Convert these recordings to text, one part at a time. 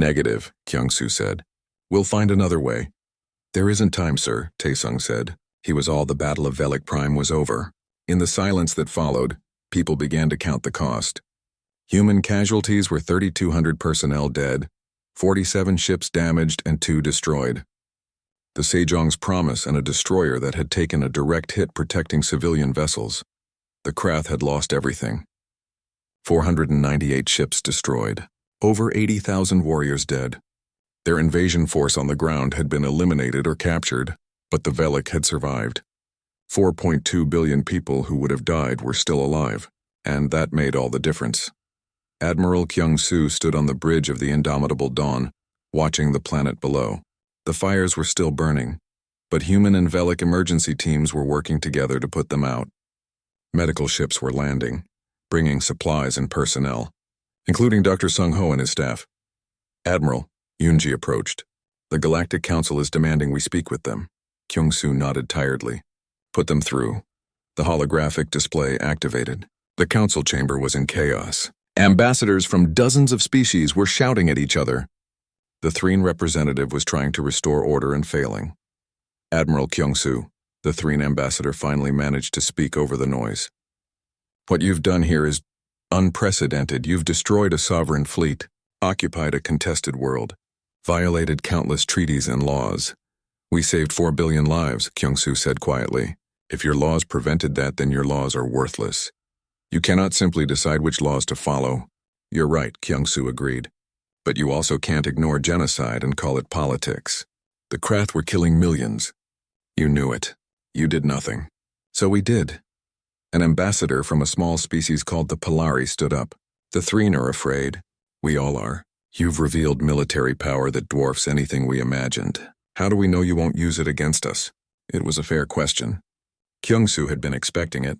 Negative, Kyung-soo said. We'll find another way. There isn't time, sir, Taesung said. He was all the Battle of Velik Prime was over. In the silence that followed, people began to count the cost. Human casualties were 3,200 personnel dead, 47 ships damaged and 2 destroyed. The Sejong's promise and a destroyer that had taken a direct hit protecting civilian vessels. The Krath had lost everything. 498 ships destroyed. Over 80,000 warriors dead. Their invasion force on the ground had been eliminated or captured, but the Velik had survived. 4.2 billion people who would have died were still alive, and that made all the difference. Admiral Kyung-soo stood on the bridge of the Indomitable Dawn, watching the planet below. The fires were still burning, but human and Velik emergency teams were working together to put them out. Medical ships were landing, bringing supplies and personnel, including Dr. Sung-ho and his staff. Admiral, Yoonji approached. The Galactic Council is demanding we speak with them. Kyung-soo nodded tiredly. Put them through. The holographic display activated. The council chamber was in chaos. Ambassadors from dozens of species were shouting at each other. The Threen representative was trying to restore order and failing. Admiral Kyung-soo, the Threen ambassador, finally managed to speak over the noise. What you've done here is unprecedented. You've destroyed a sovereign fleet, occupied a contested world, violated countless treaties and laws. We saved 4 billion lives, Kyung-soo said quietly. If your laws prevented that, then your laws are worthless. You cannot simply decide which laws to follow. You're right, Kyung-soo agreed. But you also can't ignore genocide and call it politics. The Krath were killing millions. You knew it. You did nothing. So we did. An ambassador from a small species called the Polari stood up. The Threen are afraid. We all are. You've revealed military power that dwarfs anything we imagined. How do we know you won't use it against us? It was a fair question. Kyung-soo had been expecting it.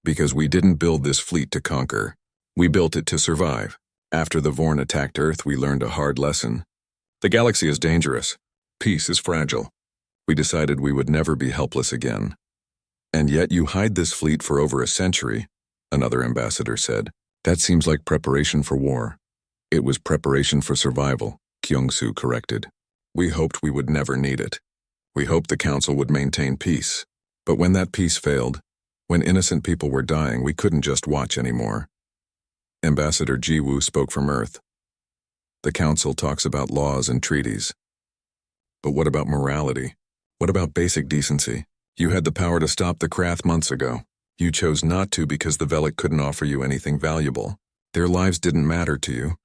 Because we didn't build this fleet to conquer. We built it to survive. After the Vorn attacked Earth, we learned a hard lesson. The galaxy is dangerous. Peace is fragile. We decided we would never be helpless again. And yet you hide this fleet for over a century, another ambassador said. That seems like preparation for war. It was preparation for survival, Kyung-soo corrected. We hoped we would never need it. We hoped the council would maintain peace. But when that peace failed, when innocent people were dying, we couldn't just watch anymore. Ambassador Ji-woo spoke from Earth. The council talks about laws and treaties. But what about morality? What about basic decency? You had the power to stop the Krath months ago. You chose not to because the Velik couldn't offer you anything valuable. Their lives didn't matter to you.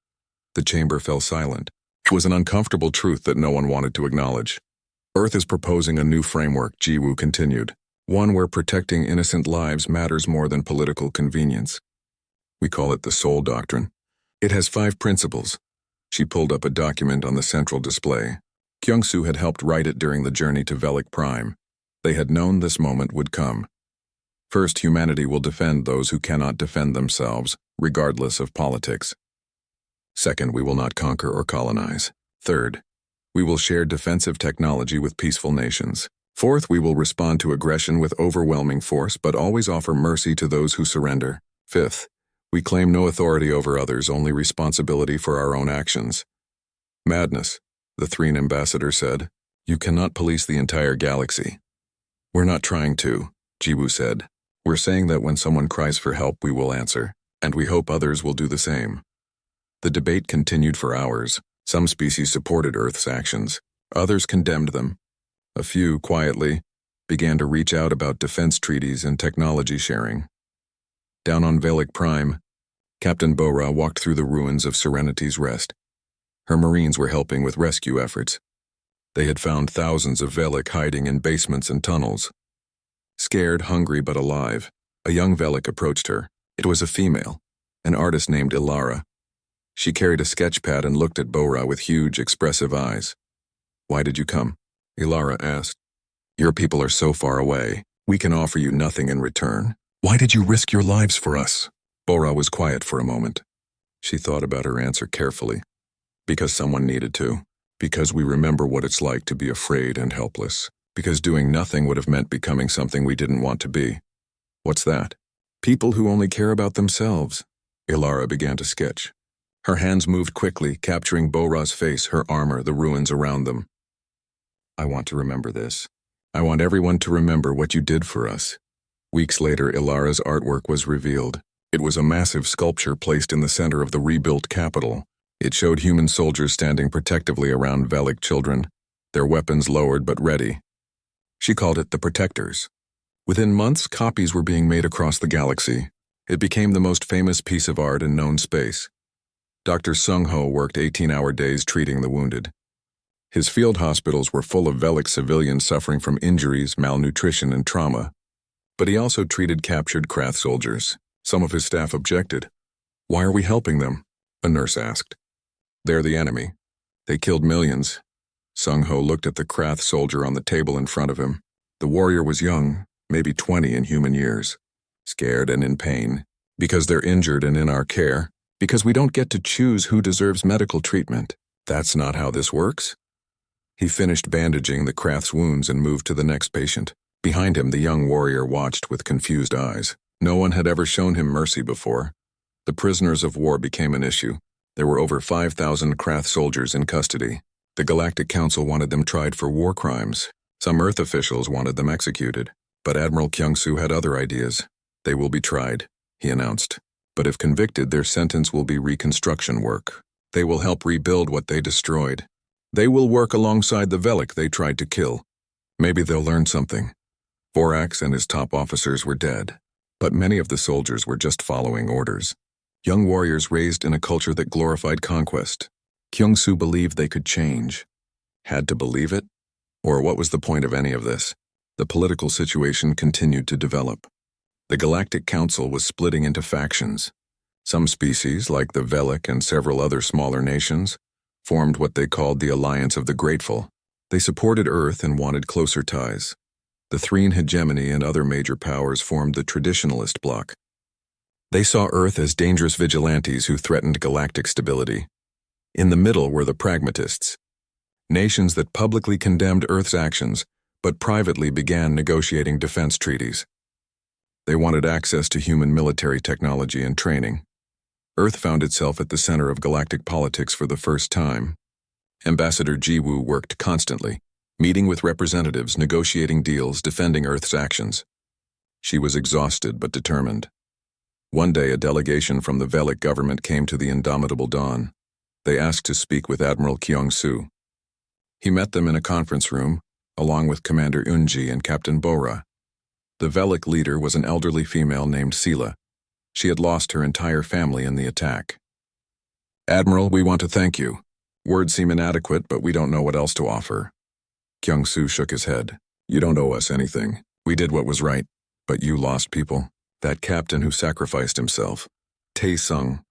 The chamber fell silent. It was an uncomfortable truth that no one wanted to acknowledge. Earth is proposing a new framework, Ji-woo continued. One where protecting innocent lives matters more than political convenience. We call it the Soul Doctrine. It has 5 principles. She pulled up a document on the central display. Kyung-soo had helped write it during the journey to Velik Prime. They had known this moment would come. First, humanity will defend those who cannot defend themselves, regardless of politics. Second, we will not conquer or colonize. Third, we will share defensive technology with peaceful nations. Fourth, we will respond to aggression with overwhelming force, but always offer mercy to those who surrender. Fifth, we claim no authority over others, only responsibility for our own actions. Madness, the Threen ambassador said. You cannot police the entire galaxy. We're not trying to, Ji-woo said. We're saying that when someone cries for help, we will answer, and we hope others will do the same. The debate continued for hours. Some species supported Earth's actions. Others condemned them. A few, quietly, began to reach out about defense treaties and technology sharing. Down on Velik Prime, Captain Bora walked through the ruins of Serenity's Rest. Her Marines were helping with rescue efforts. They had found thousands of Velik hiding in basements and tunnels. Scared, hungry, but alive, a young Velik approached her. It was a female, an artist named Ilara. She carried a sketch pad and looked at Bora with huge, expressive eyes. Why did you come? Ilara asked. Your people are so far away. We can offer you nothing in return. Why did you risk your lives for us? Bora was quiet for a moment. She thought about her answer carefully. Because someone needed to. Because we remember what it's like to be afraid and helpless. Because doing nothing would have meant becoming something we didn't want to be. What's that? People who only care about themselves. Ilara began to sketch. Her hands moved quickly, capturing Bora's face, her armor, the ruins around them. I want to remember this. I want everyone to remember what you did for us. Weeks later, Ilara's artwork was revealed. It was a massive sculpture placed in the center of the rebuilt capital. It showed human soldiers standing protectively around Velic children, their weapons lowered but ready. She called it the Protectors. Within months, copies were being made across the galaxy. It became the most famous piece of art in known space. Dr. Sung-ho worked 18-hour days treating the wounded. His field hospitals were full of Velic civilians suffering from injuries, malnutrition, and trauma. But he also treated captured Krath soldiers. Some of his staff objected. "Why are we helping them?" a nurse asked. "They're the enemy. They killed millions." Sung-ho looked at the Krath soldier on the table in front of him. The warrior was young, maybe 20 in human years, scared and in pain, because they're injured and in our care, because we don't get to choose who deserves medical treatment. That's not how this works. He finished bandaging the Krath's wounds and moved to the next patient. Behind him, the young warrior watched with confused eyes. No one had ever shown him mercy before. The prisoners of war became an issue. There were over 5,000 Krath soldiers in custody. The Galactic Council wanted them tried for war crimes. Some Earth officials wanted them executed. But Admiral Kyung-soo had other ideas. "They will be tried," he announced. "But if convicted, their sentence will be reconstruction work. They will help rebuild what they destroyed. They will work alongside the Velic they tried to kill. Maybe they'll learn something." Vorax and his top officers were dead, but many of the soldiers were just following orders. Young warriors raised in a culture that glorified conquest. Kyung-soo believed they could change. Had to believe it? Or what was the point of any of this? The political situation continued to develop. The Galactic Council was splitting into factions. Some species, like the Velic and several other smaller nations, formed what they called the Alliance of the Grateful. They supported Earth and wanted closer ties. The Threen hegemony and other major powers formed the Traditionalist bloc. They saw Earth as dangerous vigilantes who threatened galactic stability. In the middle were the Pragmatists, nations that publicly condemned Earth's actions but privately began negotiating defense treaties. They wanted access to human military technology and training. Earth found itself at the center of galactic politics for the first time. Ambassador Jiwoo worked constantly, meeting with representatives, negotiating deals, defending Earth's actions. She was exhausted but determined. One day, a delegation from the Velic government came to the Indomitable Dawn. They asked to speak with Admiral Kyung-soo. He met them in a conference room, along with Commander Eunji and Captain Bora. The Velic leader was an elderly female named Sila. She had lost her entire family in the attack. "Admiral, we want to thank you. Words seem inadequate, but we don't know what else to offer." Kyung-soo shook his head. "You don't owe us anything. We did what was right. But you lost people. That captain who sacrificed himself, Tae-sung,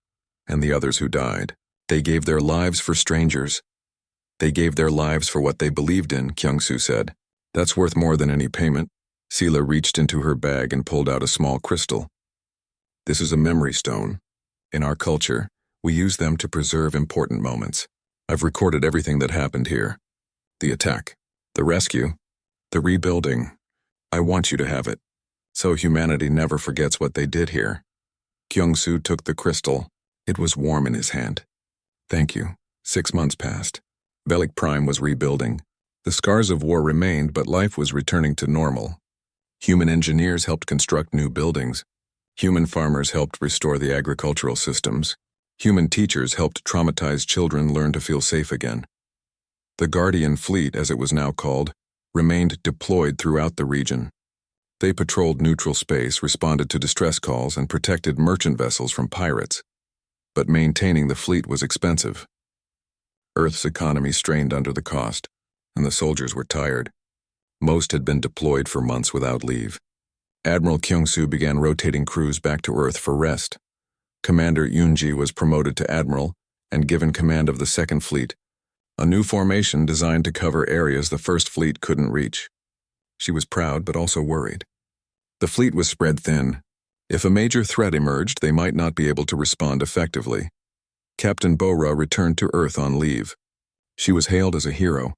and the others who died. They gave their lives for strangers. They gave their lives for what they believed in," Kyung-soo said. "That's worth more than any payment." Sila reached into her bag and pulled out a small crystal. "This is a memory stone. In our culture, we use them to preserve important moments. I've recorded everything that happened here. The attack, the rescue, the rebuilding. I want you to have it, so humanity never forgets what they did here." Kyung-soo took the crystal. It was warm in his hand. "Thank you." 6 months passed. Velic Prime was rebuilding. The scars of war remained, but life was returning to normal. Human engineers helped construct new buildings. Human farmers helped restore the agricultural systems. Human teachers helped traumatized children learn to feel safe again. The Guardian Fleet, as it was now called, remained deployed throughout the region. They patrolled neutral space, responded to distress calls, and protected merchant vessels from pirates. But maintaining the fleet was expensive. Earth's economy strained under the cost, and the soldiers were tired. Most had been deployed for months without leave. Admiral Kyung-soo began rotating crews back to Earth for rest. Commander Eunji was promoted to admiral and given command of the Second Fleet, a new formation designed to cover areas the First Fleet couldn't reach. She was proud but also worried. The fleet was spread thin. If a major threat emerged, they might not be able to respond effectively. Captain Bora returned to Earth on leave. She was hailed as a hero,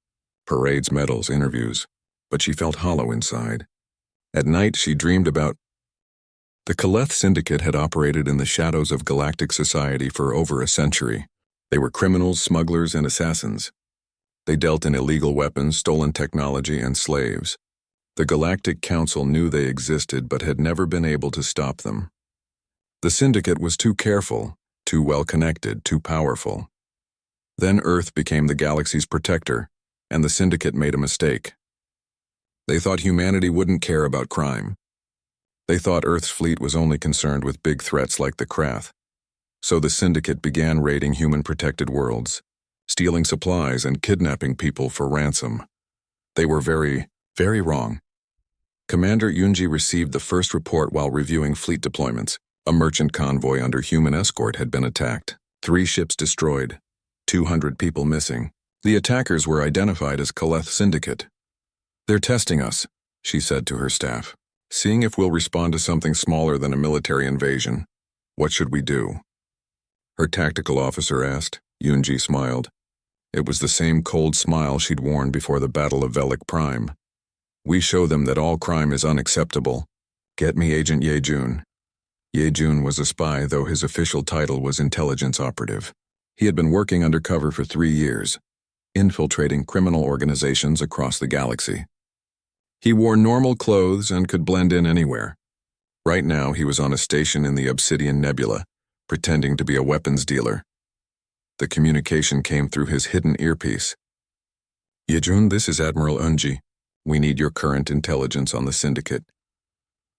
parades, medals, interviews, but she felt hollow inside. At night, she dreamed about... The Kaleth Syndicate had operated in the shadows of galactic society for over a century. They were criminals, smugglers, and assassins. They dealt in illegal weapons, stolen technology, and slaves. The Galactic Council knew they existed but had never been able to stop them. The Syndicate was too careful, too well-connected, too powerful. Then Earth became the galaxy's protector, and the Syndicate made a mistake. They thought humanity wouldn't care about crime. They thought Earth's fleet was only concerned with big threats like the Krath. So the Syndicate began raiding human-protected worlds, stealing supplies and kidnapping people for ransom. They were very, very wrong. Commander Yunji received the first report while reviewing fleet deployments. A merchant convoy under human escort had been attacked. 3 ships destroyed. 200 people missing. The attackers were identified as Kaleth Syndicate. "They're testing us," she said to her staff, "seeing if we'll respond to something smaller than a military invasion. What should we do?" Her tactical officer asked. Yunji smiled. It was the same cold smile she'd worn before the Battle of Velic Prime. "We show them that all crime is unacceptable. Get me Agent Yejun." Yejun was a spy, though his official title was intelligence operative. He had been working undercover for 3 years, infiltrating criminal organizations across the galaxy. He wore normal clothes and could blend in anywhere. Right now, he was on a station in the Obsidian Nebula, pretending to be a weapons dealer. The communication came through his hidden earpiece. "Yejun, this is Admiral Unji. We need your current intelligence on the Syndicate."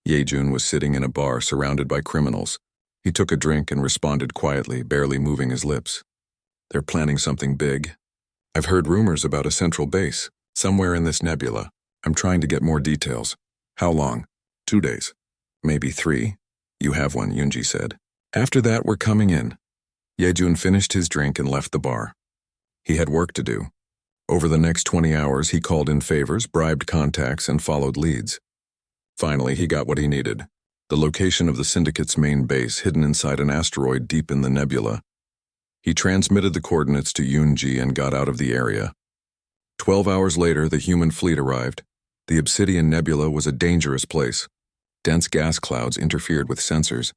Yejun was sitting in a bar surrounded by criminals. He took a drink and responded quietly, barely moving his lips. "They're planning something big. I've heard rumors about a central base, somewhere in this nebula. I'm trying to get more details." "How long?" 2 days. "Maybe 3. "You have one," Yunji said. "After that, we're coming in." Yejun finished his drink and left the bar. He had work to do. Over the next 20 hours, he called in favors, bribed contacts, and followed leads. Finally, he got what he needed: the location of the Syndicate's main base, hidden inside an asteroid deep in the nebula. He transmitted the coordinates to Yunji and got out of the area. 12 hours later, the human fleet arrived. The Obsidian Nebula was a dangerous place. Dense gas clouds interfered with sensors.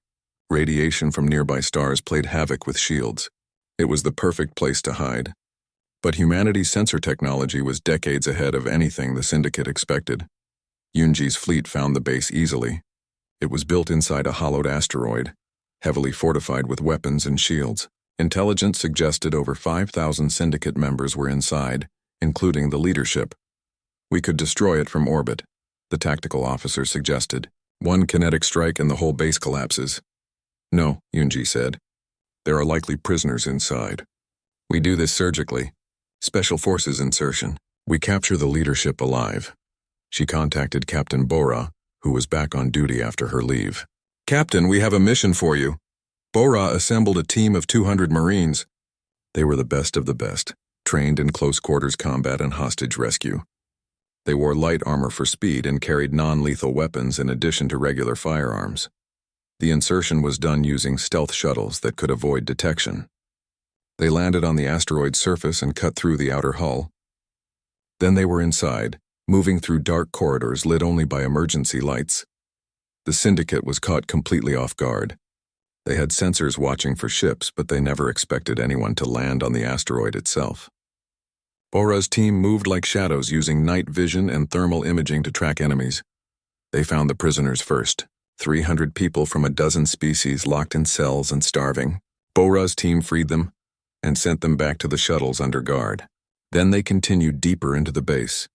Radiation from nearby stars played havoc with shields. It was the perfect place to hide. But humanity's sensor technology was decades ahead of anything the Syndicate expected. Yunji's fleet found the base easily. It was built inside a hollowed asteroid, heavily fortified with weapons and shields. Intelligence suggested over 5,000 Syndicate members were inside, including the leadership. "We could destroy it from orbit," the tactical officer suggested. "One kinetic strike and the whole base collapses." "No," Yunji said. "There are likely prisoners inside. We do this surgically. Special Forces insertion. We capture the leadership alive." She contacted Captain Bora, who was back on duty after her leave. "Captain, we have a mission for you." Bora assembled a team of 200 Marines. They were the best of the best, trained in close-quarters combat and hostage rescue. They wore light armor for speed and carried non-lethal weapons in addition to regular firearms. The insertion was done using stealth shuttles that could avoid detection. They landed on the asteroid's surface and cut through the outer hull. Then they were inside, moving through dark corridors lit only by emergency lights. The Syndicate was caught completely off guard. They had sensors watching for ships, but they never expected anyone to land on the asteroid itself. Bora's team moved like shadows using night vision and thermal imaging to track enemies. They found the prisoners first, 300 people from a dozen species locked in cells and starving. Bora's team freed them and sent them back to the shuttles under guard. Then they continued deeper into the base.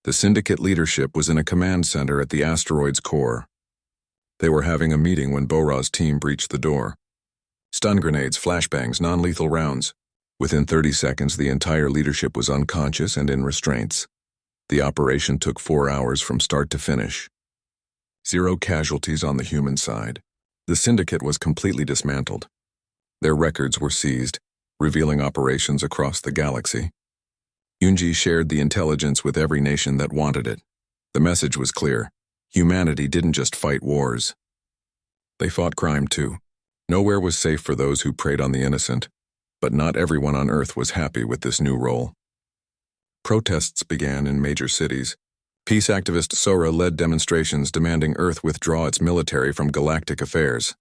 The Syndicate leadership was in a command center at the asteroid's core. They were having a meeting when Bora's team breached the door. Stun grenades, flashbangs, non-lethal rounds. Within 30 seconds, the entire leadership was unconscious and in restraints. The operation took 4 hours from start to finish. 0 casualties on the human side. The Syndicate was completely dismantled. Their records were seized, revealing operations across the galaxy. Yunji shared the intelligence with every nation that wanted it. The message was clear. Humanity didn't just fight wars. They fought crime too. Nowhere was safe for those who preyed on the innocent, but not everyone on Earth was happy with this new role. Protests began in major cities. Peace activist Sora led demonstrations demanding Earth withdraw its military from galactic affairs.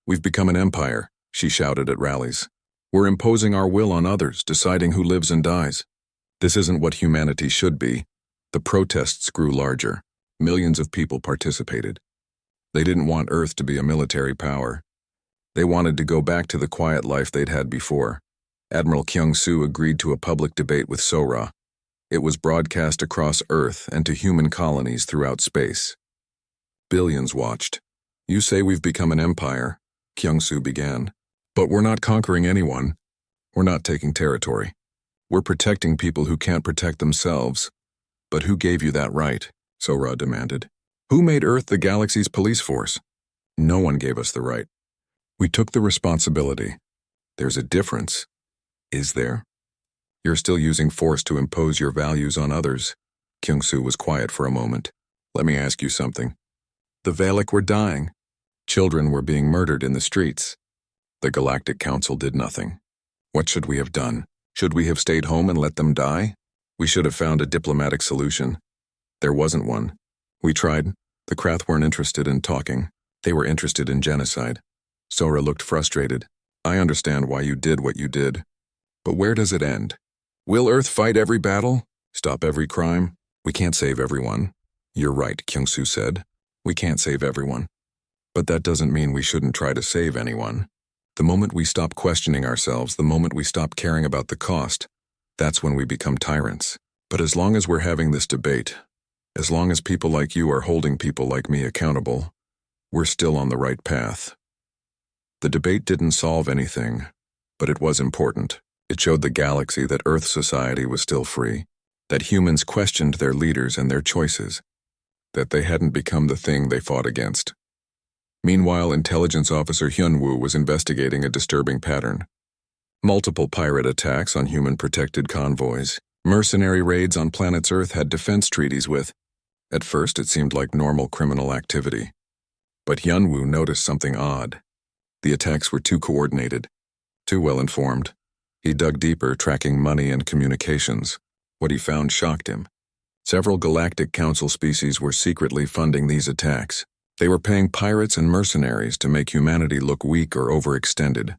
"We've become an empire," she shouted at rallies. We're imposing our will on others, deciding who lives and dies. This isn't what humanity should be. The protests grew larger. Millions of people participated. They didn't want Earth to be a military power. They wanted to go back to the quiet life they'd had before. Admiral Kyung-soo agreed to a public debate with Sora. It was broadcast across Earth and to human colonies throughout space. Billions watched. You say we've become an empire, Kyung-soo began. But we're not conquering anyone. We're not taking territory. We're protecting people who can't protect themselves. But who gave you that right? Sora demanded. Who made Earth the galaxy's police force? No one gave us the right. We took the responsibility. There's a difference. Is there? You're still using force to impose your values on others. Kyung-soo was quiet for a moment. Let me ask you something. The Valak were dying. Children were being murdered in the streets. The Galactic Council did nothing. What should we have done? Should we have stayed home and let them die? We should have found a diplomatic solution. There wasn't one. We tried. The Krath weren't interested in talking. They were interested in genocide. Sora looked frustrated. I understand why you did what you did. But where does it end? Will Earth fight every battle? Stop every crime? We can't save everyone. You're right, Kyung-soo said. We can't save everyone. But that doesn't mean we shouldn't try to save anyone. The moment we stop questioning ourselves, the moment we stop caring about the cost, that's when we become tyrants. But as long as we're having this debate, as long as people like you are holding people like me accountable, we're still on the right path. The debate didn't solve anything, but it was important. It showed the galaxy that Earth society was still free, that humans questioned their leaders and their choices, that they hadn't become the thing they fought against. Meanwhile, Intelligence Officer Hyun-woo was investigating a disturbing pattern. Multiple pirate attacks on human-protected convoys, mercenary raids on planets Earth had defense treaties with. At first, it seemed like normal criminal activity. But Hyun-woo noticed something odd. The attacks were too coordinated, too well-informed. He dug deeper, tracking money and communications. What he found shocked him. Several Galactic Council species were secretly funding these attacks. They were paying pirates and mercenaries to make humanity look weak or overextended.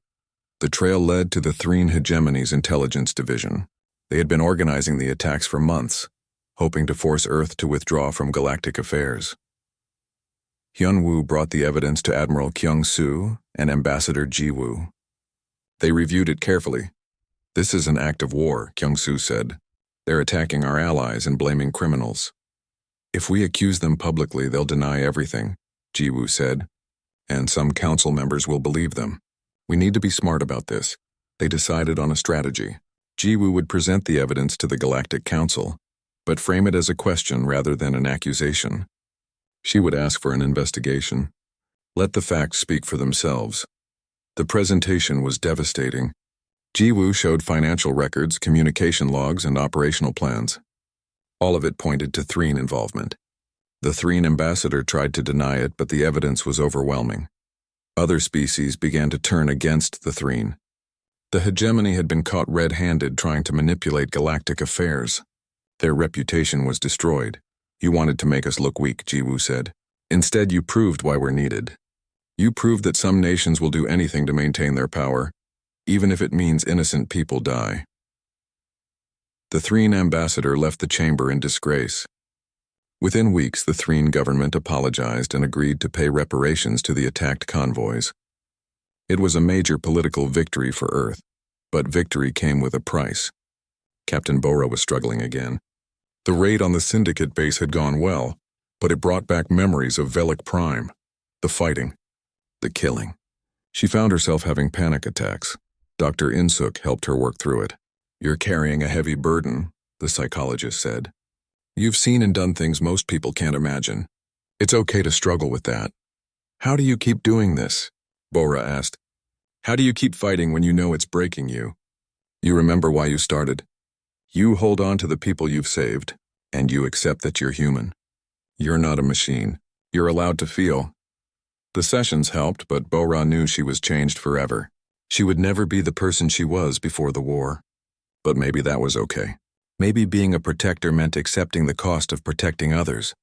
The trail led to the Threen Hegemony's intelligence division. They had been organizing the attacks for months, hoping to force Earth to withdraw from galactic affairs. Hyun-woo brought the evidence to Admiral Kyung-soo and Ambassador Ji-woo. They reviewed it carefully. This is an act of war, Kyung-soo said. They're attacking our allies and blaming criminals. If we accuse them publicly, they'll deny everything, Ji-woo said, and some council members will believe them. We need to be smart about this. They decided on a strategy. Ji-woo would present the evidence to the Galactic Council, but frame it as a question rather than an accusation. She would ask for an investigation. Let the facts speak for themselves. The presentation was devastating. Ji-woo showed financial records, communication logs, and operational plans. All of it pointed to Threen involvement. The Threen ambassador tried to deny it, but the evidence was overwhelming. Other species began to turn against the Threen. The hegemony had been caught red-handed trying to manipulate galactic affairs. Their reputation was destroyed. You wanted to make us look weak, Ji-woo said. Instead, you proved why we're needed. You proved that some nations will do anything to maintain their power, even if it means innocent people die. The Threen ambassador left the chamber in disgrace. Within weeks, the Threen government apologized and agreed to pay reparations to the attacked convoys. It was a major political victory for Earth, but victory came with a price. Captain Bora was struggling again. The raid on the Syndicate base had gone well, but it brought back memories of Velek Prime, the fighting, the killing. She found herself having panic attacks. Dr. Insuk helped her work through it. You're carrying a heavy burden, the psychologist said. You've seen and done things most people can't imagine. It's okay to struggle with that. How do you keep doing this? Bora asked. How do you keep fighting when you know it's breaking you? You remember why you started. You hold on to the people you've saved, and you accept that you're human. You're not a machine. You're allowed to feel. The sessions helped, but Bora knew she was changed forever. She would never be the person she was before the war. But maybe that was okay. Maybe being a protector meant accepting the cost of protecting others.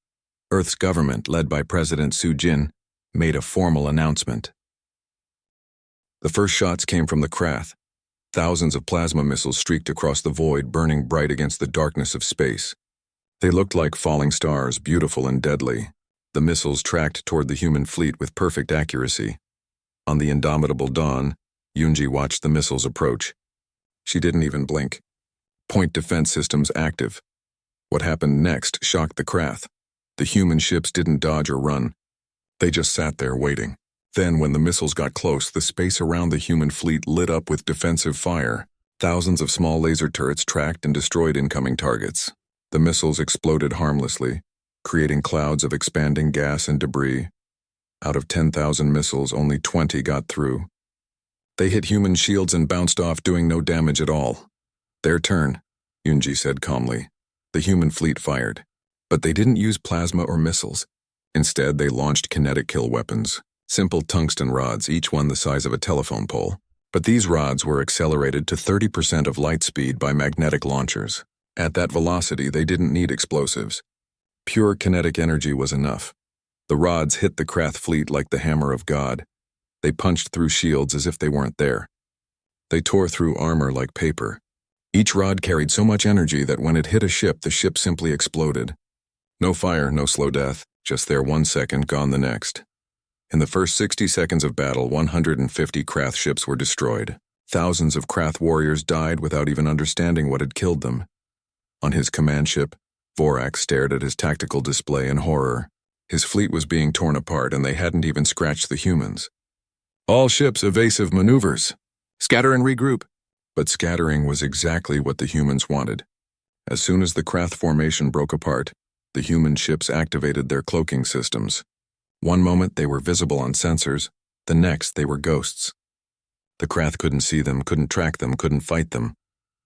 Earth's government, led by President Soo-jin, made a formal announcement. The first shots came from the Krath. Thousands of plasma missiles streaked across the void, burning bright against the darkness of space. They looked like falling stars, beautiful and deadly. The missiles tracked toward the human fleet with perfect accuracy. On the indomitable dawn, Yunji watched the missiles approach. She didn't even blink. Point defense systems active. What happened next shocked the Krath. The human ships didn't dodge or run. They just sat there waiting. Then, when the missiles got close, the space around the human fleet lit up with defensive fire. Thousands of small laser turrets tracked and destroyed incoming targets. The missiles exploded harmlessly, creating clouds of expanding gas and debris. Out of 10,000 missiles, only 20 got through. They hit human shields and bounced off, doing no damage at all. Their turn, Yunji said calmly. The human fleet fired. But they didn't use plasma or missiles. Instead, they launched kinetic kill weapons. Simple tungsten rods, each one the size of a telephone pole. But these rods were accelerated to 30% of light speed by magnetic launchers. At that velocity, they didn't need explosives. Pure kinetic energy was enough. The rods hit the Krath fleet like the hammer of God. They punched through shields as if they weren't there. They tore through armor like paper. Each rod carried so much energy that when it hit a ship, the ship simply exploded. No fire, no slow death, just there 1 second, gone the next. In the first 60 seconds of battle, 150 Krath ships were destroyed. Thousands of Krath warriors died without even understanding what had killed them. On his command ship, Vorax stared at his tactical display in horror. His fleet was being torn apart, and they hadn't even scratched the humans. All ships evasive maneuvers. Scatter and regroup. But scattering was exactly what the humans wanted. As soon as the Krath formation broke apart, the human ships activated their cloaking systems. One moment they were visible on sensors, the next they were ghosts. The Krath couldn't see them, couldn't track them, couldn't fight them.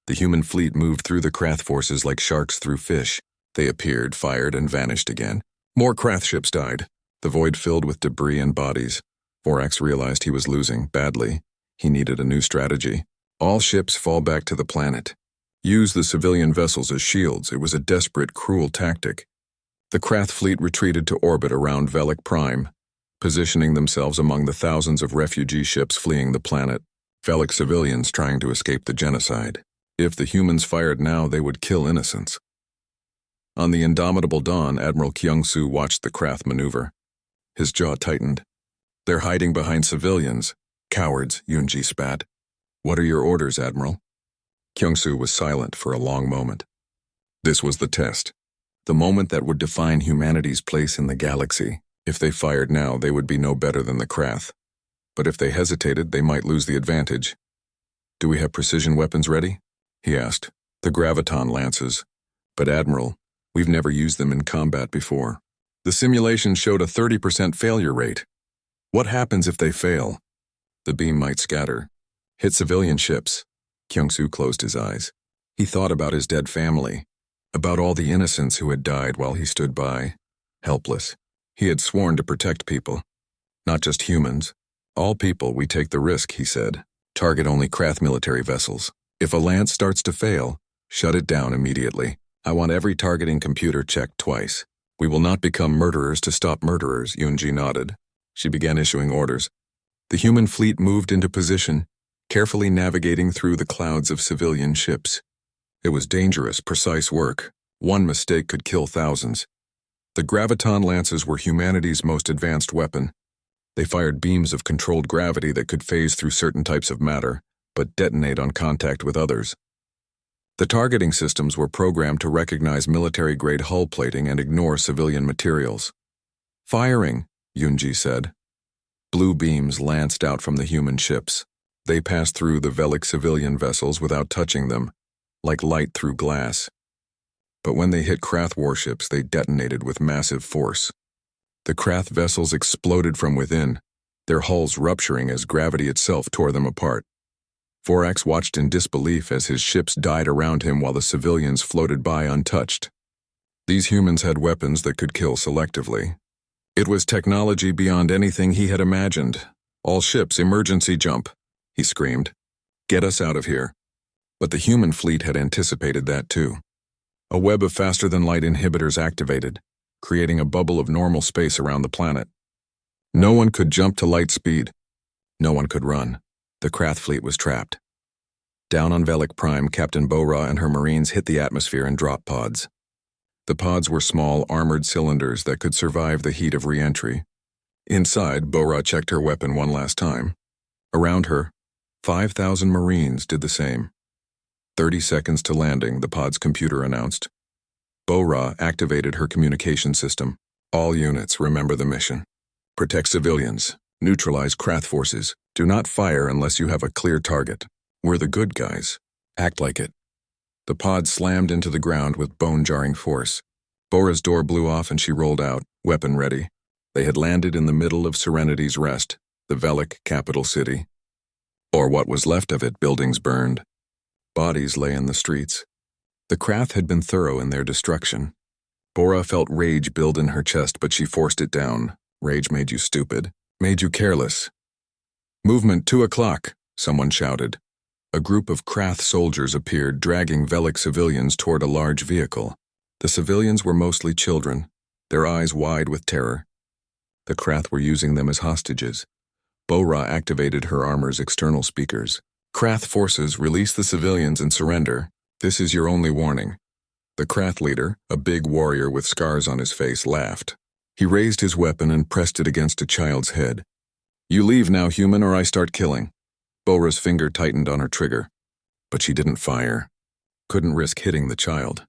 The human fleet moved through the Krath forces like sharks through fish. They appeared, fired, and vanished again. More Krath ships died. The void filled with debris and bodies. Vorax realized he was losing, badly. He needed a new strategy. All ships fall back to the planet. Use the civilian vessels as shields. It was a desperate, cruel tactic. The Krath fleet retreated to orbit around Velic Prime, positioning themselves among the thousands of refugee ships fleeing the planet. Velic civilians trying to escape the genocide. If the humans fired now, they would kill innocents. On the indomitable dawn, Admiral Kyung-soo watched the Krath maneuver. His jaw tightened. They're hiding behind civilians. Cowards, Yunji spat. What are your orders, Admiral? Kyung-soo was silent for a long moment. This was the test. The moment that would define humanity's place in the galaxy. If they fired now, they would be no better than the Krath. But if they hesitated, they might lose the advantage. Do we have precision weapons ready? He asked. The graviton lances. But Admiral, we've never used them in combat before. The simulation showed a 30% failure rate. What happens if they fail? The beam might scatter. Hit civilian ships. Kyung-soo closed his eyes. He thought about his dead family. About all the innocents who had died while he stood by, helpless. He had sworn to protect people. Not just humans. All people, we take the risk, he said. Target only Krath military vessels. If a lance starts to fail, shut it down immediately. I want every targeting computer checked twice. We will not become murderers to stop murderers, Yunji nodded. She began issuing orders. The human fleet moved into position, carefully navigating through the clouds of civilian ships. It was dangerous, precise work. One mistake could kill thousands. The graviton lances were humanity's most advanced weapon. They fired beams of controlled gravity that could phase through certain types of matter, but detonate on contact with others. The targeting systems were programmed to recognize military-grade hull plating and ignore civilian materials. Firing, Yunji said. Blue beams lanced out from the human ships. They passed through the Velic civilian vessels without touching them, like light through glass. But when they hit Krath warships, they detonated with massive force. The Krath vessels exploded from within, their hulls rupturing as gravity itself tore them apart. Vorax watched in disbelief as his ships died around him while the civilians floated by untouched. These humans had weapons that could kill selectively. It was technology beyond anything he had imagined. All ships, emergency jump, he screamed. Get us out of here. But the human fleet had anticipated that too. A web of faster-than-light inhibitors activated, creating a bubble of normal space around the planet. No one could jump to light speed. No one could run. The Krath fleet was trapped. Down on Velik Prime, Captain Bora and her Marines hit the atmosphere in drop pods. The pods were small, armored cylinders that could survive the heat of re-entry. Inside, Bora checked her weapon one last time. Around her, 5,000 Marines did the same. 30 seconds to landing, the pod's computer announced. Bora activated her communication system. All units, remember the mission. Protect civilians. Neutralize Krath forces. Do not fire unless you have a clear target. We're the good guys. Act like it. The pod slammed into the ground with bone-jarring force. Bora's door blew off and she rolled out, weapon ready. They had landed in the middle of Serenity's Rest, the Velik capital city. Or what was left of it, buildings burned. Bodies lay in the streets. The Krath had been thorough in their destruction. Bora felt rage build in her chest, but she forced it down. Rage made you stupid, made you careless. Movement 2 o'clock, someone shouted. A group of Krath soldiers appeared, dragging Velik civilians toward a large vehicle. The civilians were mostly children, their eyes wide with terror. The Krath were using them as hostages. Bora activated her armor's external speakers. Krath forces, release the civilians and surrender. This is your only warning. The Krath leader, a big warrior with scars on his face, laughed. He raised his weapon and pressed it against a child's head. You leave now, human, or I start killing. Bora's finger tightened on her trigger, but she didn't fire. Couldn't risk hitting the child.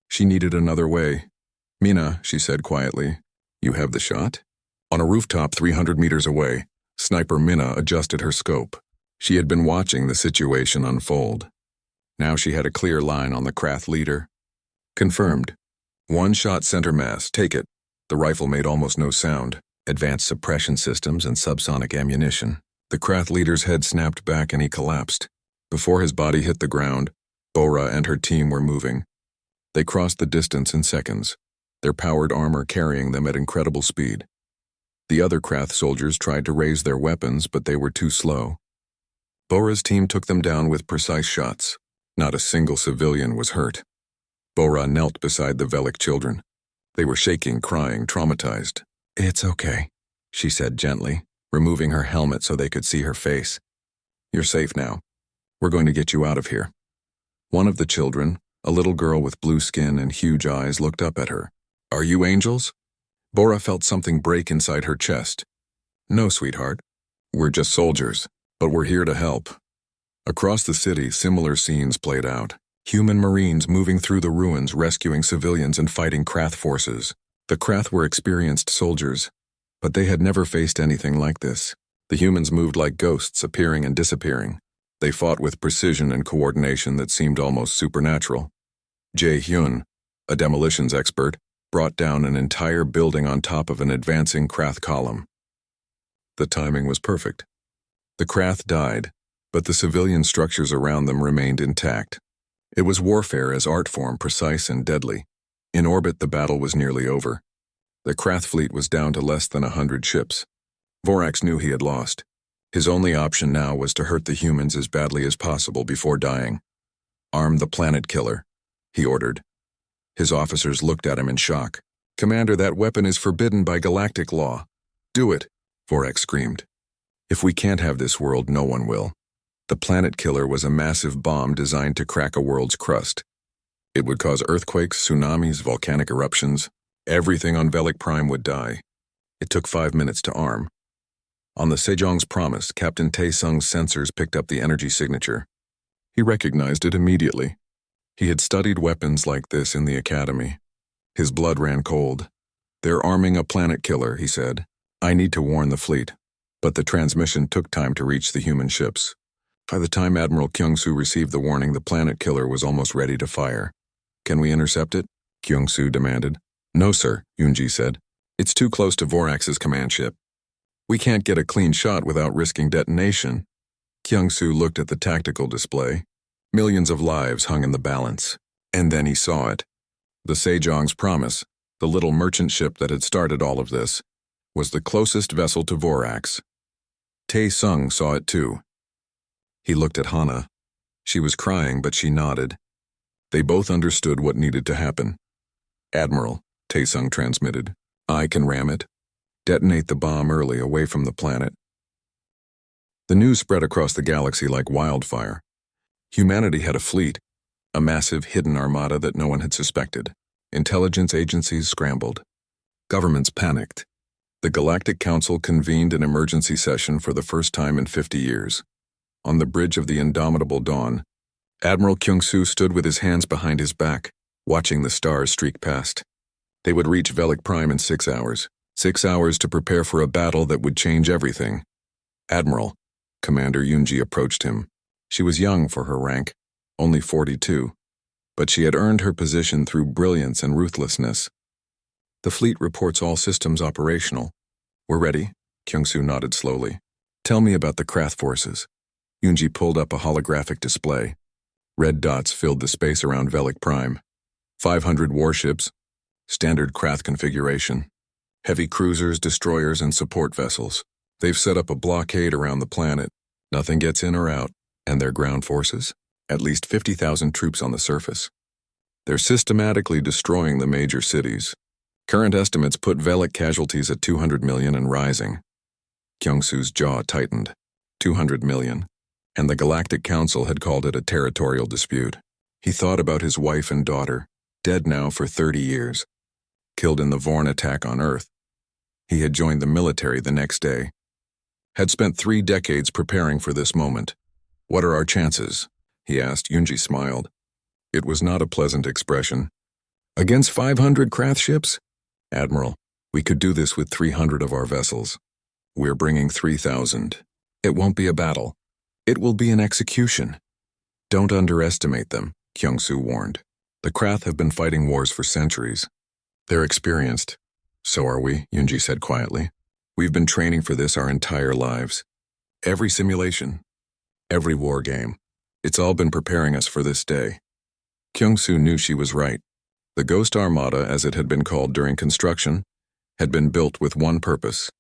She needed another way. Mina, she said quietly, you have the shot? On a rooftop 300 meters away, Sniper Mina adjusted her scope. She had been watching the situation unfold. Now she had a clear line on the Krath leader. Confirmed. One shot center mass, take it. The rifle made almost no sound. Advanced suppression systems and subsonic ammunition. The Krath leader's head snapped back and he collapsed. Before his body hit the ground, Bora and her team were moving. They crossed the distance in seconds, their powered armor carrying them at incredible speed. The other Krath soldiers tried to raise their weapons, but they were too slow. Bora's team took them down with precise shots. Not a single civilian was hurt. Bora knelt beside the Velik children. They were shaking, crying, traumatized. It's okay, she said gently, removing her helmet so they could see her face. You're safe now. We're going to get you out of here. One of the children, a little girl with blue skin and huge eyes, looked up at her. Are you angels? Bora felt something break inside her chest. No, sweetheart. We're just soldiers, but we're here to help. Across the city, similar scenes played out. Human Marines moving through the ruins, rescuing civilians and fighting Krath forces. The Krath were experienced soldiers, but they had never faced anything like this. The humans moved like ghosts, appearing and disappearing. They fought with precision and coordination that seemed almost supernatural. Jae Hyun, a demolitions expert, brought down an entire building on top of an advancing Krath column. The timing was perfect. The Krath died, but the civilian structures around them remained intact. It was warfare as art form, precise and deadly. In orbit, the battle was nearly over. The Krath fleet was down to less than 100 ships. Vorax knew he had lost. His only option now was to hurt the humans as badly as possible before dying. Arm the planet killer, he ordered. His officers looked at him in shock. Commander, that weapon is forbidden by galactic law. Do it, Vorax screamed. If we can't have this world, no one will. The planet killer was a massive bomb designed to crack a world's crust. It would cause earthquakes, tsunamis, volcanic eruptions. Everything on Velik Prime would die. It took 5 minutes to arm. On the Sejong's promise, Captain Tae-sung's sensors picked up the energy signature. He recognized it immediately. He had studied weapons like this in the academy. His blood ran cold. They're arming a planet killer, he said. I need to warn the fleet. But the transmission took time to reach the human ships. By the time Admiral Kyung-soo received the warning, the planet killer was almost ready to fire. Can we intercept it? Kyung-soo demanded. No, sir, Yoonji said. It's too close to Vorax's command ship. We can't get a clean shot without risking detonation. Kyung-soo looked at the tactical display. Millions of lives hung in the balance. And then he saw it. The Sejong's Promise, the little merchant ship that had started all of this, was the closest vessel to Vorax. Tae-sung saw it too. He looked at Hana. She was crying, but she nodded. They both understood what needed to happen. Admiral, Tae-sung transmitted, I can ram it. Detonate the bomb early, away from the planet. The news spread across the galaxy like wildfire. Humanity had a fleet, a massive hidden armada that no one had suspected. Intelligence agencies scrambled. Governments panicked. The Galactic Council convened an emergency session for the first time in 50 years. On the bridge of the indomitable dawn, Admiral Kyung-Soo stood with his hands behind his back, watching the stars streak past. They would reach Velik Prime in 6 hours. 6 hours to prepare for a battle that would change everything. Admiral, Commander Yoonji approached him. She was young for her rank, only 42, but she had earned her position through brilliance and ruthlessness. The fleet reports all systems operational. We're ready, Kyung-Soo nodded slowly. Tell me about the Krath forces. Yoonji pulled up a holographic display. Red dots filled the space around Velik Prime. 500 warships, standard Krath configuration. Heavy cruisers, destroyers, and support vessels. They've set up a blockade around the planet. Nothing gets in or out. And their ground forces? At least 50,000 troops on the surface. They're systematically destroying the major cities. Current estimates put Velik casualties at 200 million and rising. Kyung-Soo's jaw tightened. 200 million. And the Galactic Council had called it a territorial dispute. He thought about his wife and daughter, dead now for 30 years. Killed in the Vorn attack on Earth. He had joined the military the next day. Had spent 3 decades preparing for this moment. What are our chances? He asked. Yoonji smiled. It was not a pleasant expression. Against 500 Krath ships? Admiral, we could do this with 300 of our vessels. We're bringing 3,000. It won't be a battle. It will be an execution. Don't underestimate them, Kyung-Soo warned. The Krath have been fighting wars for centuries. They're experienced. So are we, Yoonji said quietly. We've been training for this our entire lives. Every simulation, every war game. It's all been preparing us for this day. Kyung-Soo knew she was right. The Ghost Armada, as it had been called during construction, had been built with one purpose: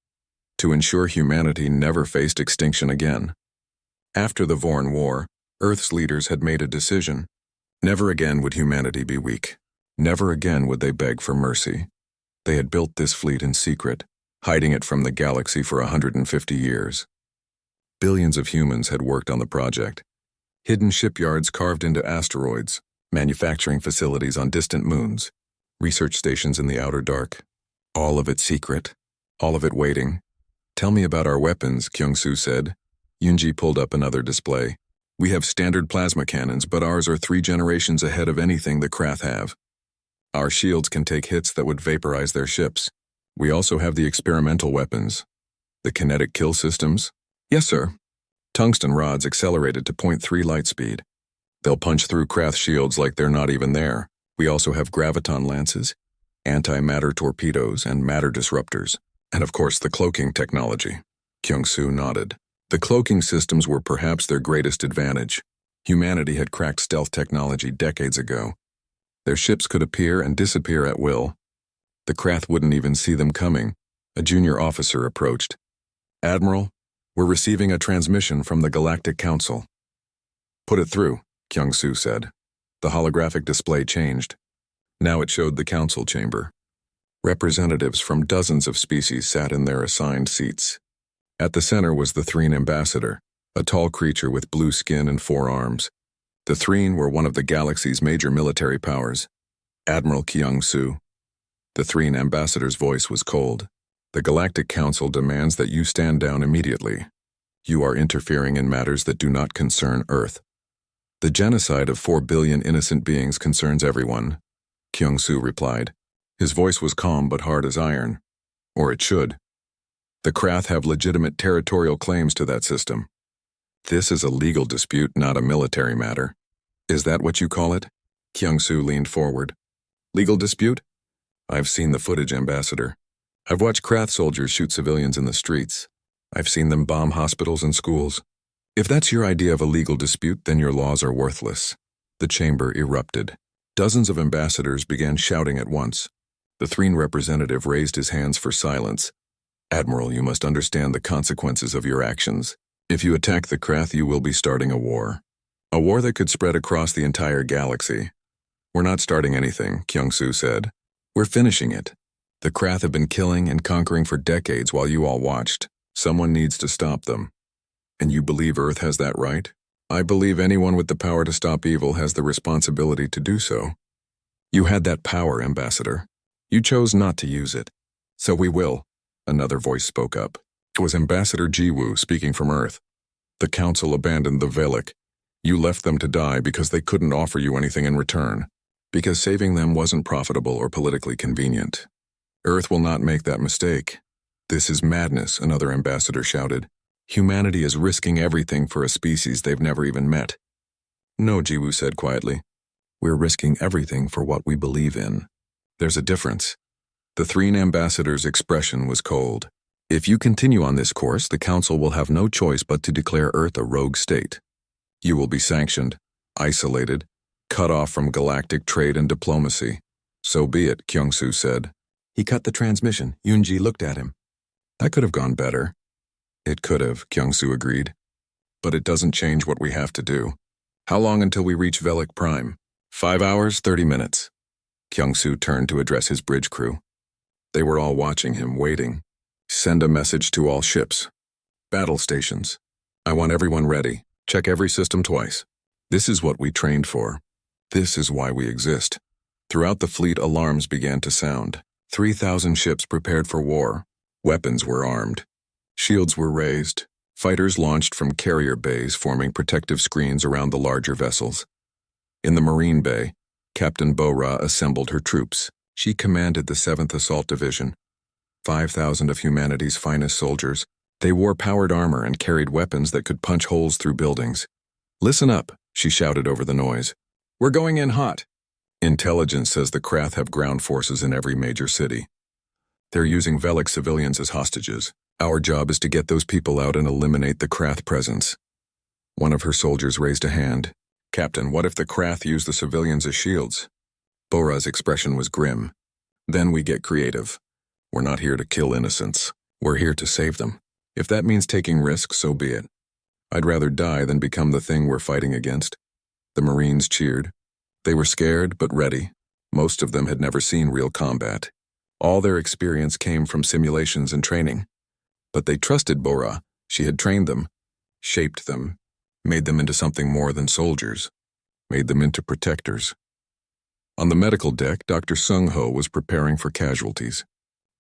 to ensure humanity never faced extinction again. After the Vorn War, Earth's leaders had made a decision. Never again would humanity be weak. Never again would they beg for mercy. They had built this fleet in secret, hiding it from the galaxy for 150 years. Billions of humans had worked on the project. Hidden shipyards carved into asteroids, manufacturing facilities on distant moons, research stations in the outer dark. All of it secret, all of it waiting. Tell me about our weapons, Kyung-Soo said. Yoonji pulled up another display. We have standard plasma cannons, but ours are 3 generations ahead of anything the Krath have. Our shields can take hits that would vaporize their ships. We also have the experimental weapons. The kinetic kill systems? Yes, sir. Tungsten rods accelerated to 0.3 light speed. They'll punch through Krath shields like they're not even there. We also have graviton lances, antimatter torpedoes, and matter disruptors. And of course the cloaking technology. Kyung-Soo nodded. The cloaking systems were perhaps their greatest advantage. Humanity had cracked stealth technology decades ago. Their ships could appear and disappear at will. The Krath wouldn't even see them coming. A junior officer approached. Admiral, we're receiving a transmission from the Galactic Council. Put it through, Kyung-Soo said. The holographic display changed. Now it showed the council chamber. Representatives from dozens of species sat in their assigned seats. At the center was the Threen ambassador, a tall creature with blue skin and 4 arms. The Threen were one of the galaxy's major military powers. Admiral Kyung-Soo. The Threen ambassador's voice was cold. The Galactic Council demands that you stand down immediately. You are interfering in matters that do not concern Earth. The genocide of 4 billion innocent beings concerns everyone, Kyung-Soo replied. His voice was calm but hard as iron. Or it should. The Krath have legitimate territorial claims to that system. This is a legal dispute, not a military matter. Is that what you call it? Kyung-Soo leaned forward. Legal dispute? I've seen the footage, Ambassador. I've watched Krath soldiers shoot civilians in the streets. I've seen them bomb hospitals and schools. If that's your idea of a legal dispute, then your laws are worthless. The chamber erupted. Dozens of ambassadors began shouting at once. The Threen representative raised his hands for silence. Admiral, you must understand the consequences of your actions. If you attack the Krath, you will be starting a war. A war that could spread across the entire galaxy. We're not starting anything, Kyung-Soo said. We're finishing it. The Krath have been killing and conquering for decades while you all watched. Someone needs to stop them. And you believe Earth has that right? I believe anyone with the power to stop evil has the responsibility to do so. You had that power, Ambassador. You chose not to use it. So we will, another voice spoke up. It was Ambassador Jiwoo speaking from Earth. The Council abandoned the Velic. You left them to die because they couldn't offer you anything in return, because saving them wasn't profitable or politically convenient. Earth will not make that mistake. This is madness, another ambassador shouted. Humanity is risking everything for a species they've never even met. No, Jiwoo said quietly. We're risking everything for what we believe in. There's a difference. The Threen ambassador's expression was cold. If you continue on this course, the Council will have no choice but to declare Earth a rogue state. You will be sanctioned, isolated, cut off from galactic trade and diplomacy. So be it, Kyung-soo said. He cut the transmission. Yoonji looked at him. That could have gone better. It could have, Kyung-soo agreed. But it doesn't change what we have to do. How long until we reach Velic Prime? 5 hours, 30 minutes. Kyung-soo turned to address his bridge crew. They were all watching him, waiting. Send a message to all ships. Battle stations. I want everyone ready. Check every system twice. This is what we trained for. This is why we exist. Throughout the fleet, alarms began to sound. 3,000 ships prepared for war. Weapons were armed. Shields were raised. Fighters launched from carrier bays, forming protective screens around the larger vessels. In the Marine Bay, Captain Bo-Ra assembled her troops. She commanded the 7th Assault Division. 5,000 of humanity's finest soldiers. They wore powered armor and carried weapons that could punch holes through buildings. Listen up, she shouted over the noise. We're going in hot. Intelligence says the Krath have ground forces in every major city. They're using Velic civilians as hostages. Our job is to get those people out and eliminate the Krath presence. One of her soldiers raised a hand. Captain, what if the Krath use the civilians as shields? Bora's expression was grim. Then we get creative. We're not here to kill innocents. We're here to save them. If that means taking risks, so be it. I'd rather die than become the thing we're fighting against. The Marines cheered. They were scared, but ready. Most of them had never seen real combat. All their experience came from simulations and training. But they trusted Bo-Ra. She had trained them, shaped them, made them into something more than soldiers, made them into protectors. On the medical deck, Dr. Sung-ho was preparing for casualties.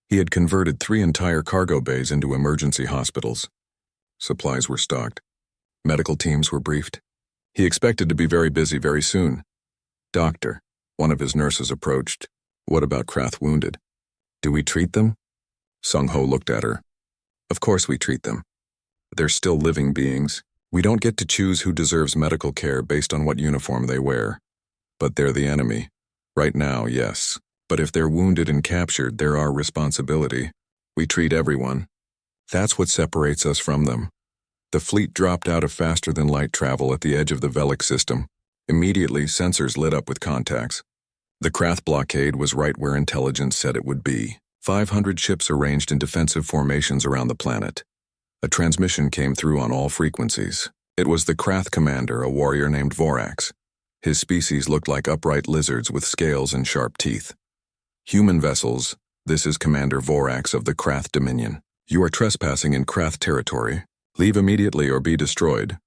He had converted 3 entire cargo bays into emergency hospitals. Supplies were stocked. Medical teams were briefed. He expected to be very busy very soon. Doctor, one of his nurses approached. What about Krath wounded? Do we treat them? Sung-ho looked at her. Of course we treat them. They're still living beings. We don't get to choose who deserves medical care based on what uniform they wear. But they're the enemy. Right now, yes. But if they're wounded and captured, they're our responsibility. We treat everyone. That's what separates us from them. The fleet dropped out of faster-than-light travel at the edge of the Velic system. Immediately, sensors lit up with contacts. The Krath blockade was right where intelligence said it would be. 500 ships arranged in defensive formations around the planet. A transmission came through on all frequencies. It was the Krath commander, a warrior named Vorax. His species looked like upright lizards with scales and sharp teeth. Human vessels, this is Commander Vorax of the Krath Dominion. You are trespassing in Krath territory. Leave immediately or be destroyed.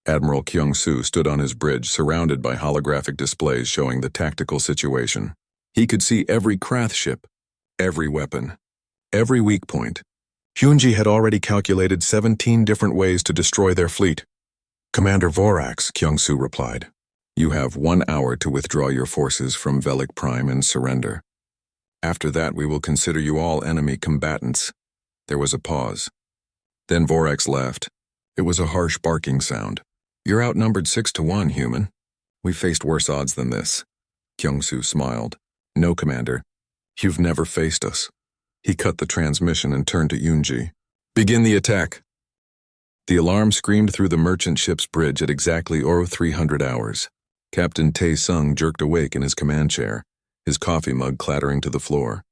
Admiral Kyung-soo stood on his bridge, surrounded by holographic displays showing the tactical situation. He could see every Krath ship, every weapon, every weak point. Hyunji had already calculated 17 different ways to destroy their fleet. Commander Vorax, Kyung-soo replied. You have 1 hour to withdraw your forces from Velic Prime and surrender. After that, we will consider you all enemy combatants. There was a pause. Then Vorax laughed. It was a harsh barking sound. You're outnumbered 6-1, human. We've faced worse odds than this. Kyung-soo smiled. No, Commander. You've never faced us. He cut the transmission and turned to Yoonji. Begin the attack. The alarm screamed through the merchant ship's bridge at exactly 0300 hours. Captain Tae-sung jerked awake in his command chair, his coffee mug clattering to the floor.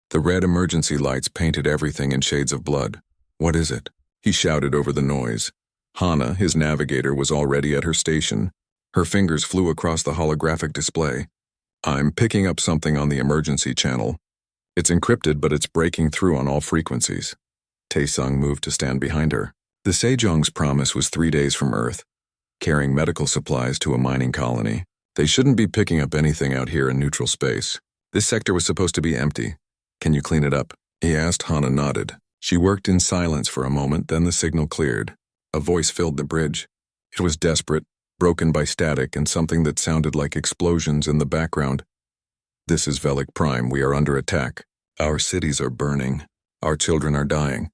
The red emergency lights painted everything in shades of blood. What is it? He shouted over the noise. Hana, his navigator, was already at her station. Her fingers flew across the holographic display. I'm picking up something on the emergency channel. It's encrypted, but it's breaking through on all frequencies. Tae-sung moved to stand behind her. The Sejong's promise was 3 days from Earth. carrying medical supplies to a mining colony. They shouldn't be picking up anything out here in neutral space. This sector was supposed to be empty. Can you clean it up? He asked. Hana nodded. She worked in silence for a moment, then the signal cleared. A voice filled the bridge. It was desperate, broken by static and something that sounded like explosions in the background. This is Velik Prime. We are under attack. Our cities are burning. Our children are dying.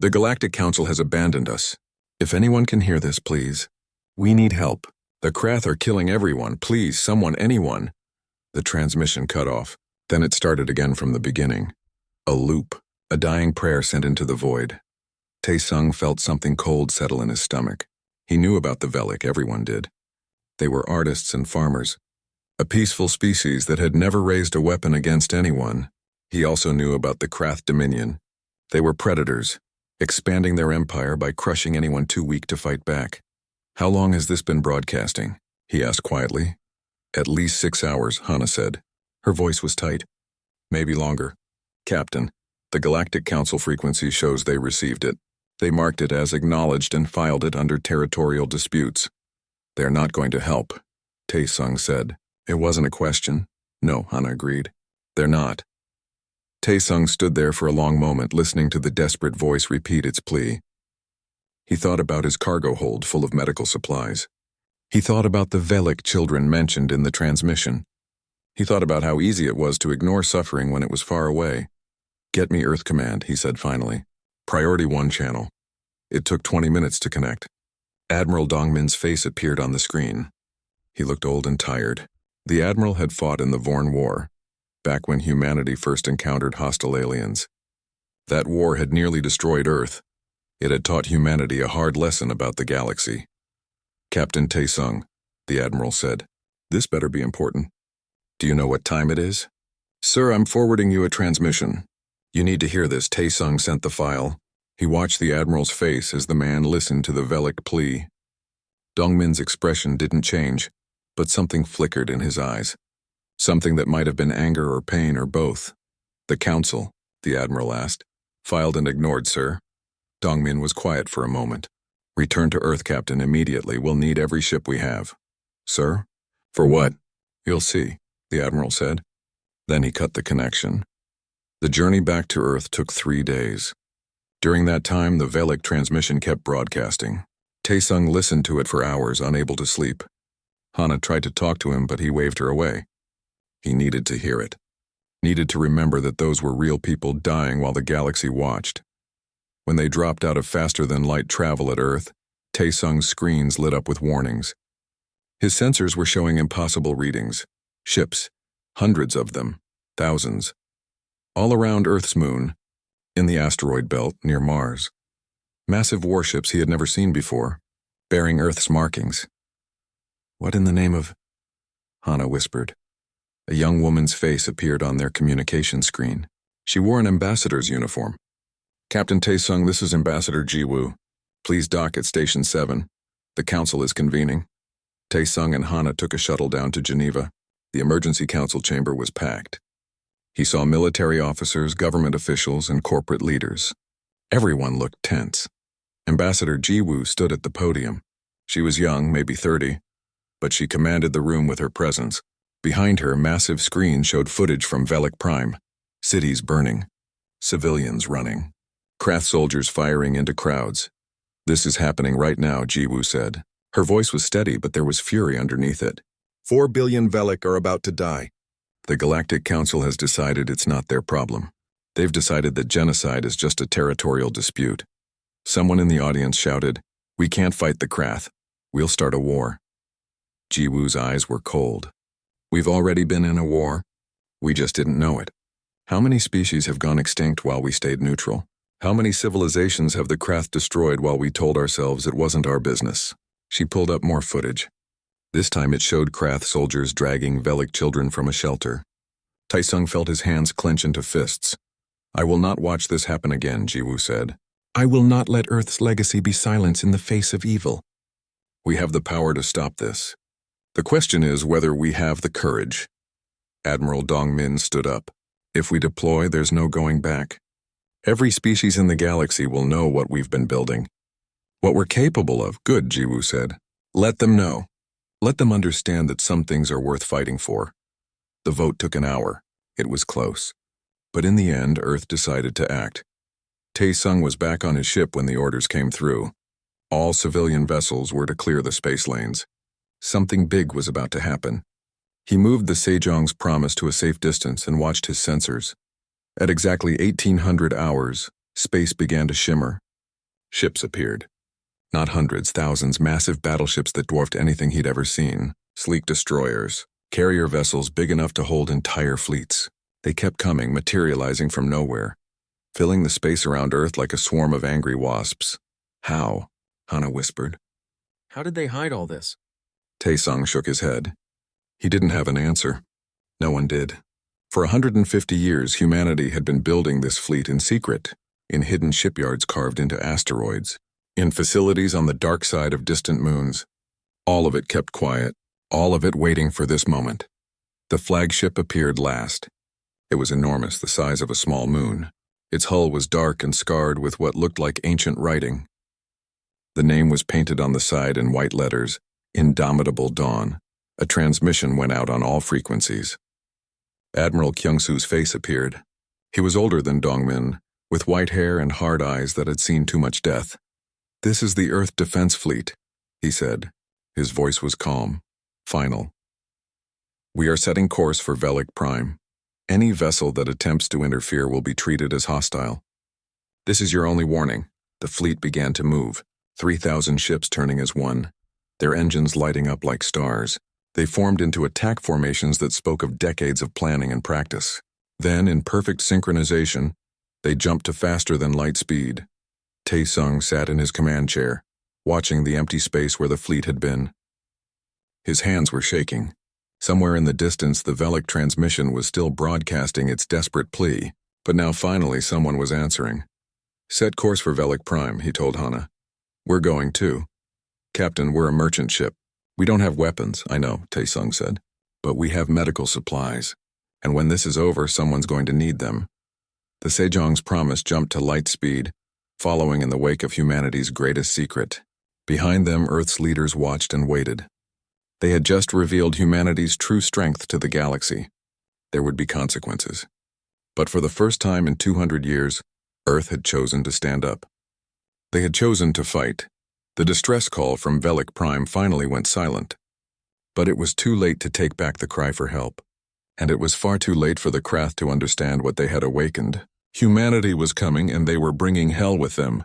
The Galactic Council has abandoned us. If anyone can hear this, please. We need help. The Krath are killing everyone. Please, someone, anyone. The transmission cut off. Then it started again from the beginning. A loop, a dying prayer sent into the void. Tae-sung felt something cold settle in his stomach. He knew about the Velik, everyone did. They were artists and farmers, a peaceful species that had never raised a weapon against anyone. He also knew about the Krath Dominion. They were predators, expanding their empire by crushing anyone too weak to fight back. How long has this been broadcasting? He asked quietly. At least 6 hours, Hana said. Her voice was tight. Maybe longer. Captain, the Galactic Council frequency shows they received it. They marked it as acknowledged and filed it under territorial disputes. They're not going to help, Tae-sung said. It wasn't a question. No, Hana agreed. They're not. Tae-sung stood there for a long moment, listening to the desperate voice repeat its plea. He thought about his cargo hold full of medical supplies. He thought about the Velik children mentioned in the transmission. He thought about how easy it was to ignore suffering when it was far away. Get me Earth Command, he said finally. Priority 1 channel. It took 20 minutes to connect. Admiral Dongmin's face appeared on the screen. He looked old and tired. The Admiral had fought in the Vorn War, back when humanity first encountered hostile aliens. That war had nearly destroyed Earth. It had taught humanity a hard lesson about the galaxy. Captain Tae-sung, the Admiral said. This better be important. Do you know what time it is? Sir, I'm forwarding you a transmission. You need to hear this. Tae-sung sent the file. He watched the Admiral's face as the man listened to the Velik plea. Dongmin's expression didn't change, but something flickered in his eyes. Something that might have been anger or pain or both. The Council, the Admiral asked. Filed and ignored, sir. Dongmin was quiet for a moment. Return to Earth, Captain, immediately. We'll need every ship we have. Sir? For what? You'll see, the Admiral said. Then he cut the connection. The journey back to Earth took 3 days. During that time, the Velik transmission kept broadcasting. Tae-sung listened to it for hours, unable to sleep. Hana tried to talk to him, but he waved her away. He needed to hear it. Needed to remember that those were real people dying while the galaxy watched. When they dropped out of faster-than-light travel at Earth, Tae-sung's screens lit up with warnings. His sensors were showing impossible readings. Ships, hundreds of them, thousands. All around Earth's moon, in the asteroid belt near Mars. Massive warships he had never seen before, bearing Earth's markings. What in the name of... Hana whispered. A young woman's face appeared on their communication screen. She wore an ambassador's uniform. Captain Tae-sung, this is Ambassador Ji-woo. Please dock at Station 7. The Council is convening. Tae-sung and Hana took a shuttle down to Geneva. The emergency council chamber was packed. He saw military officers, government officials, and corporate leaders. Everyone looked tense. Ambassador Ji-woo stood at the podium. She was young, maybe 30, but she commanded the room with her presence. Behind her, massive screens showed footage from Velik Prime. Cities burning. Civilians running. Krath soldiers firing into crowds. This is happening right now, Ji-woo said. Her voice was steady, but there was fury underneath it. 4 billion Velik are about to die. The Galactic Council has decided it's not their problem. They've decided that genocide is just a territorial dispute. Someone in the audience shouted, "We can't fight the Krath. We'll start a war." Ji-woo's eyes were cold. We've already been in a war. We just didn't know it. How many species have gone extinct while we stayed neutral? How many civilizations have the Krath destroyed while we told ourselves it wasn't our business? She pulled up more footage. This time it showed Krath soldiers dragging Velik children from a shelter. Tae-sung felt his hands clench into fists. I will not watch this happen again, Ji-woo said. I will not let Earth's legacy be silenced in the face of evil. We have the power to stop this. The question is whether we have the courage. Admiral Dongmin stood up. If we deploy, there's no going back. Every species in the galaxy will know what we've been building. What we're capable of, good, Ji-woo said. Let them know. Let them understand that some things are worth fighting for. The vote took an hour. It was close. But in the end, Earth decided to act. Tae-sung was back on his ship when the orders came through. All civilian vessels were to clear the space lanes. Something big was about to happen. He moved the Sejong's promise to a safe distance and watched his sensors. At exactly 1800 hours, space began to shimmer. Ships appeared. Not hundreds, thousands, massive battleships that dwarfed anything he'd ever seen. Sleek destroyers, carrier vessels big enough to hold entire fleets. They kept coming, materializing from nowhere, filling the space around Earth like a swarm of angry wasps. How? Hana whispered. How did they hide all this? Tae-sung shook his head. He didn't have an answer. No one did. For 150 years, humanity had been building this fleet in secret, in hidden shipyards carved into asteroids, in facilities on the dark side of distant moons. All of it kept quiet, all of it waiting for this moment. The flagship appeared last. It was enormous, the size of a small moon. Its hull was dark and scarred with what looked like ancient writing. The name was painted on the side in white letters, Indomitable Dawn. A transmission went out on all frequencies. Admiral Kyung-soo's face appeared. He was older than Dongmin, with white hair and hard eyes that had seen too much death. "This is the Earth Defense Fleet," he said. His voice was calm, final. "We are setting course for Velik Prime. Any vessel that attempts to interfere will be treated as hostile. This is your only warning." The fleet began to move, 3,000 ships turning as one, their engines lighting up like stars. They formed into attack formations that spoke of decades of planning and practice. Then, in perfect synchronization, they jumped to faster than light speed. Tae-sung sat in his command chair, watching the empty space where the fleet had been. His hands were shaking. Somewhere in the distance, the Velik transmission was still broadcasting its desperate plea, but now finally someone was answering. "Set course for Velik Prime," he told Hana. "We're going too. Captain, we're a merchant ship. We don't have weapons, I know," Tae-sung said, "but we have medical supplies, and when this is over, someone's going to need them." The Sejong's promise jumped to light speed, following in the wake of humanity's greatest secret. Behind them, Earth's leaders watched and waited. They had just revealed humanity's true strength to the galaxy. There would be consequences. But for the first time in 200 years, Earth had chosen to stand up. They had chosen to fight. The distress call from Velik Prime finally went silent. But it was too late to take back the cry for help. And it was far too late for the Krath to understand what they had awakened. Humanity was coming, and they were bringing hell with them.